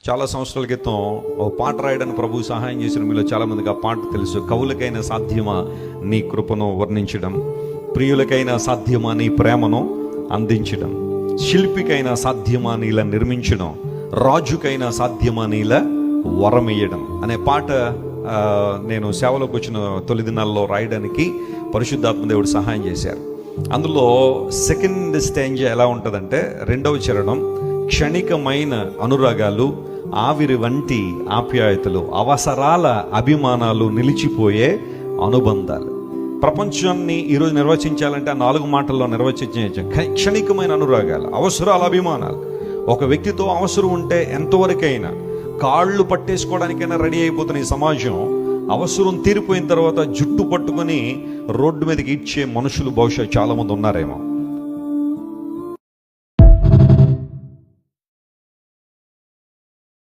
చాలా సంవత్సరాల క్రితం ఓ పాట రాయడానికి ప్రభువు సహాయం చేసిన మీలో చాలామందికి ఆ పాట తెలుసు. కవులకైనా సాధ్యమా నీ కృపను వర్ణించడం, ప్రియులకైనా సాధ్యమా నీ ప్రేమను అందించడం, శిల్పికైనా సాధ్యమా నీలా నిర్మించడం, రాజుకైనా సాధ్యమా నీలా వరమియ్యడం అనే పాట నేను సేవలోకి వచ్చిన తొలి దినాల్లో రాయడానికి పరిశుద్ధాత్మ దేవుడు సహాయం చేశారు. అందులో సెకండ్ స్టేంజ్ ఎలా ఉంటుందంటే, రెండవ చరణం, క్షణికమైన అనురాగాలు, ఆవిరి వంటి ఆప్యాయతలు, అవసరాల అభిమానాలు, నిలిచిపోయే అనుబంధాలు. ప్రపంచాన్ని ఈరోజు నిర్వచించాలంటే ఆ 4 మాటల్లో నిర్వచించ క్షణికమైన అనురాగాలు, అవసరాల అభిమానాలు. ఒక వ్యక్తితో అవసరం ఉంటే ఎంతవరకైనా కాళ్ళు పట్టేసుకోవడానికైనా రెడీ అయిపోతున్న ఈ సమాజం, అవసరం తీరిపోయిన తర్వాత జుట్టు పట్టుకొని రోడ్డు మీదకి ఇచ్చే మనుషులు బహుశా చాలామంది ఉన్నారేమో.